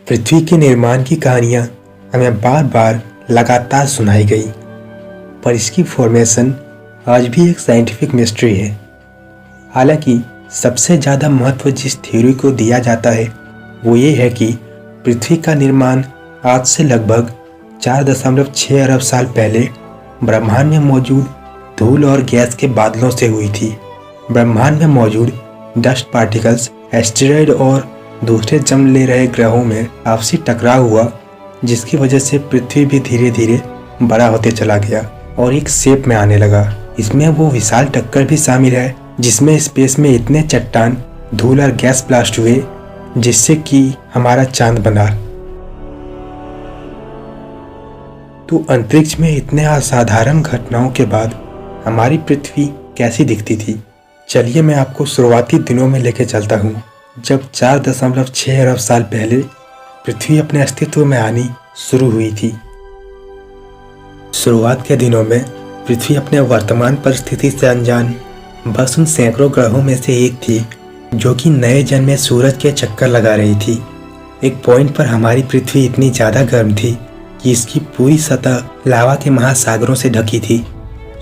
पृथ्वी के निर्माण की कहानियाँ हमें बार बार लगातार सुनाई गई, पर इसकी फॉर्मेशन आज भी एक साइंटिफिक मिस्ट्री है। हालांकि सबसे ज़्यादा महत्व जिस थ्योरी को दिया जाता है वो ये है कि पृथ्वी का निर्माण आज से लगभग 4.6 अरब साल पहले ब्रह्मांड में मौजूद धूल और गैस के बादलों से हुई थी। ब्रह्मांड में मौजूद डस्ट पार्टिकल्स, एस्टेरॉयड और दूसरे जन्म ले रहे ग्रहों में आपसी टकराव हुआ, जिसकी वजह से पृथ्वी भी धीरे धीरे बड़ा होते चला गया और एक शेप में आने लगा। इसमें वो विशाल टक्कर भी शामिल है जिसमें स्पेस में इतने चट्टान, धूल और गैस ब्लास्ट हुए जिससे कि हमारा चांद बना। तो अंतरिक्ष में इतने असाधारण घटनाओं के बाद हमारी पृथ्वी कैसी दिखती थी? चलिए मैं आपको शुरुआती दिनों में लेके चलता हूँ, जब 4.6 अरब साल पहले पृथ्वी अपने अस्तित्व में आनी शुरू हुई थी। शुरुआत के दिनों में पृथ्वी अपने वर्तमान परिस्थिति से अनजान बस उन सैकड़ों ग्रहों में से एक थी जो कि नए जन्म में सूरज के चक्कर लगा रही थी। एक पॉइंट पर हमारी पृथ्वी इतनी ज़्यादा गर्म थी कि इसकी पूरी सतह लावा के महासागरों से ढकी थी।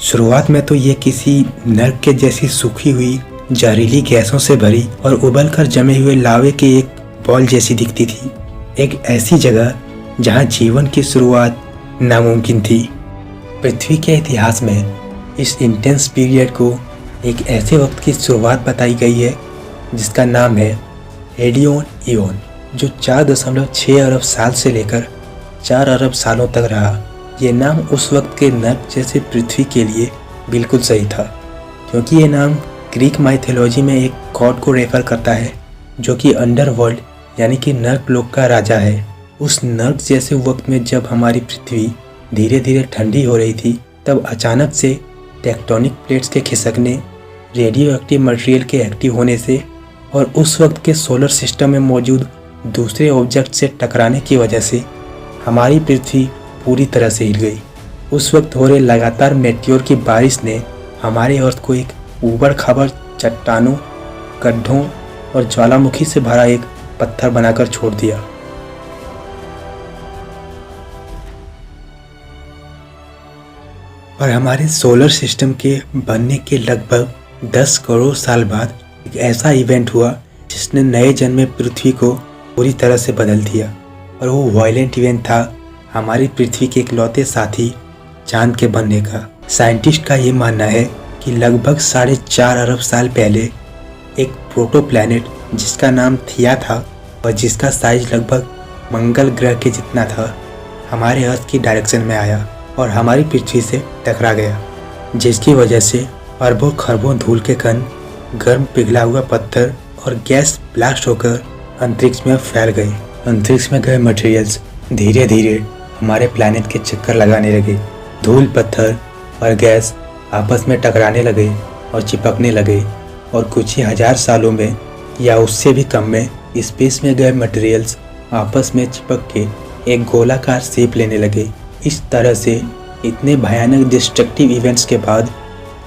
शुरुआत में तो ये किसी नर्क के जैसी सूखी हुई जहरीली गैसों से भरी और उबल कर जमे हुए लावे के एक बॉल जैसी दिखती थी। एक ऐसी जगह जहाँ जीवन की शुरुआत नामुमकिन थी। पृथ्वी के इतिहास में इस इंटेंस पीरियड को एक ऐसे वक्त की शुरुआत बताई गई है जिसका नाम है हेडियन ईओन, जो 4.6 अरब साल से लेकर 4 अरब सालों तक रहा। ये नाम उस वक्त के नर्क जैसे पृथ्वी के लिए बिल्कुल सही था, क्योंकि ये नाम ग्रीक माइथोलॉजी में एक गॉड को रेफर करता है जो कि अंडरवर्ल्ड यानी कि नर्क लोक का राजा है। उस नर्क जैसे वक्त में जब हमारी पृथ्वी धीरे धीरे ठंडी हो रही थी, तब अचानक से टेक्टोनिक प्लेट्स के खिसकने, रेडियो एक्टिव मटेरियल के एक्टिव होने से और उस वक्त के सोलर सिस्टम में मौजूद दूसरे ऑब्जेक्ट से टकराने की वजह से हमारी पृथ्वी पूरी तरह से हिल गई। उस वक्त हो रहे लगातार मेटियोर की बारिश ने हमारे अर्थ को एक ऊबड़ खाबड़ चट्टानों, गड्ढों और ज्वालामुखी से भरा एक पत्थर बनाकर छोड़ दिया। और हमारे सोलर सिस्टम के बनने के लगभग 10 करोड़ साल बाद एक ऐसा इवेंट हुआ जिसने नए जन्म में पृथ्वी को पूरी तरह से बदल दिया। और वो वायलेंट इवेंट था हमारी पृथ्वी के इकलौते साथी चांद के बनने का। साइंटिस्ट का ये मानना है कि लगभग 4.5 अरब साल पहले एक प्रोटो प्लैनेट जिसका नाम थिया था और जिसका साइज लगभग मंगल ग्रह के जितना था, हमारे अर्थ की डायरेक्शन में आया और हमारी पृथ्वी से टकरा गया, जिसकी वजह से अरबों खरबों धूल के कण, गर्म पिघला हुआ पत्थर और गैस ब्लास्ट होकर अंतरिक्ष में फैल गए। अंतरिक्ष में गए मटेरियल्स धीरे धीरे हमारे प्लैनेट के चक्कर लगाने लगे। धूल, पत्थर और गैस आपस में टकराने लगे और चिपकने लगे और कुछ ही हजार सालों में या उससे भी कम में स्पेस में गए मटेरियल्स आपस में चिपक के एक गोलाकार शेप लेने लगे। इस तरह से इतने भयानक डिस्ट्रक्टिव इवेंट्स के बाद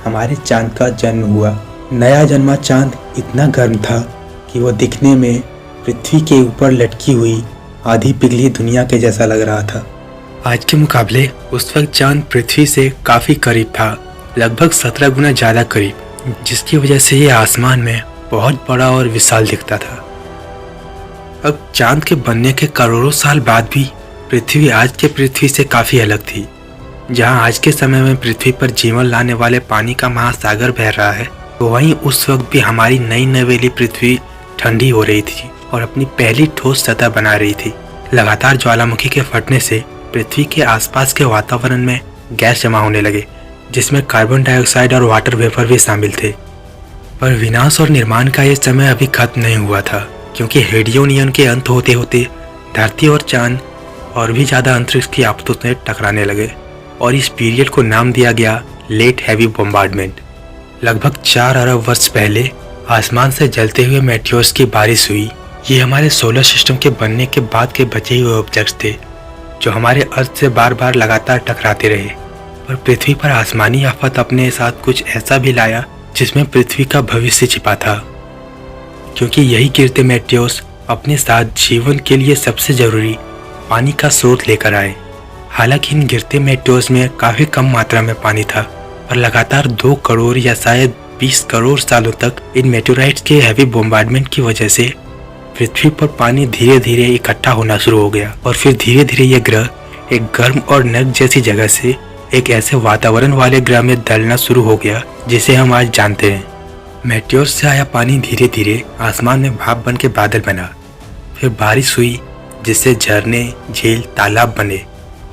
हमारे चांद का जन्म हुआ। नया जन्मा चांद इतना गर्म था कि वो दिखने में पृथ्वी के ऊपर लटकी हुई आधी पिघली दुनिया के जैसा लग रहा था। आज के मुकाबले उस वक्त चांद पृथ्वी से काफ़ी करीब था, लगभग 17 गुना ज़्यादा करीब, जिसकी वजह से ये आसमान में बहुत बड़ा और विशाल दिखता था। अब चांद के बनने के करोड़ों साल बाद भी पृथ्वी आज के पृथ्वी से काफ़ी अलग थी। जहाँ आज के समय में पृथ्वी पर जीवन लाने वाले पानी का महासागर बह रहा है, तो वहीं उस वक्त भी हमारी नई नवेली पृथ्वी ठंडी हो रही थी और अपनी पहली ठोस सतह बना रही थी। लगातार ज्वालामुखी के फटने से पृथ्वी के आसपास के वातावरण में गैस जमा होने लगे, जिसमें कार्बन डाइऑक्साइड और वाटर वेपर भी शामिल थे। पर विनाश और निर्माण का ये समय अभी खत्म नहीं हुआ था, क्योंकि हेडियन ईओन के अंत होते होते धरती और चांद और भी ज़्यादा अंतरिक्ष की आपस में टकराने लगे और इस पीरियड को नाम दिया गया लेट हैवी बॉम्बार्डमेंट। लगभग 4 अरब वर्ष पहले आसमान से जलते हुए मेटियोर्स की बारिश हुई। ये हमारे सोलर सिस्टम के बनने के बाद के बचे हुए ऑब्जेक्ट्स थे जो हमारे अर्थ से बार बार लगातार टकराते रहे। पर पृथ्वी पर आसमानी आफत अपने साथ कुछ ऐसा भी लाया जिसमें पृथ्वी का भविष्य छिपा था, क्योंकि यही गिरते मेटियोर्स अपने साथ जीवन के लिए सबसे जरूरी पानी का स्रोत लेकर आए। हालांकि इन गिरते मेटेओर्स में काफी कम मात्रा में पानी था, पर लगातार 2 करोड़ या शायद 20 करोड़ सालों तक इन मेटेओराइट्स के हैवी बॉम्बार्डमेंट की वजह से पृथ्वी पर पानी धीरे धीरे इकट्ठा होना शुरू हो गया और फिर धीरे धीरे यह ग्रह एक गर्म और नर्क जैसी जगह से एक ऐसे वातावरण वाले ग्रह में ढलना शुरू हो गया जिसे हम आज जानते हैं। मेटेओर से आया पानी धीरे धीरे आसमान में भाप बन के बादल बना, फिर बारिश हुई जिससे झरने, झील, तालाब बने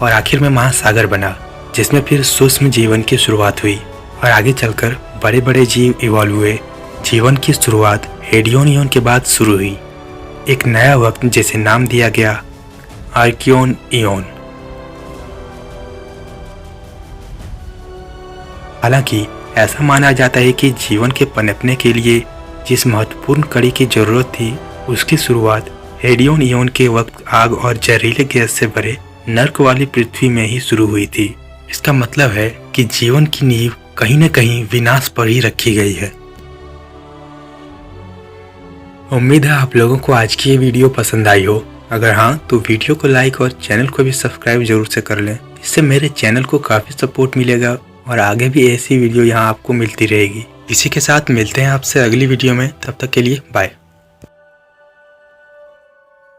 और आखिर में महासागर बना, जिसमें फिर सूक्ष्म जीवन की शुरुआत हुई और आगे चलकर बड़े बड़े जीव इवॉल्व हुए। जीवन की शुरुआत हेडियन ईयन के बाद शुरू हुई, एक नया वक्त जिसे नाम दिया गया आर्कियन ईयन। हालांकि ऐसा माना जाता है कि जीवन के पनपने के लिए जिस महत्वपूर्ण कड़ी की जरूरत थी उसकी शुरुआत हेडियन ईयन के वक्त आग और जहरीले गैस से भरे नर्क वाली पृथ्वी में ही शुरू हुई थी। इसका मतलब है कि जीवन की नींव कहीं न कहीं विनाश पर ही रखी गई है। उम्मीद है आप लोगों को आज की ये वीडियो पसंद आई हो। अगर हाँ तो वीडियो को लाइक और चैनल को भी सब्सक्राइब जरूर से कर लें। इससे मेरे चैनल को काफ़ी सपोर्ट मिलेगा और आगे भी ऐसी वीडियो यहाँ आपको मिलती रहेगी। इसी के साथ मिलते हैं आपसे अगली वीडियो में, तब तक के लिए बाय।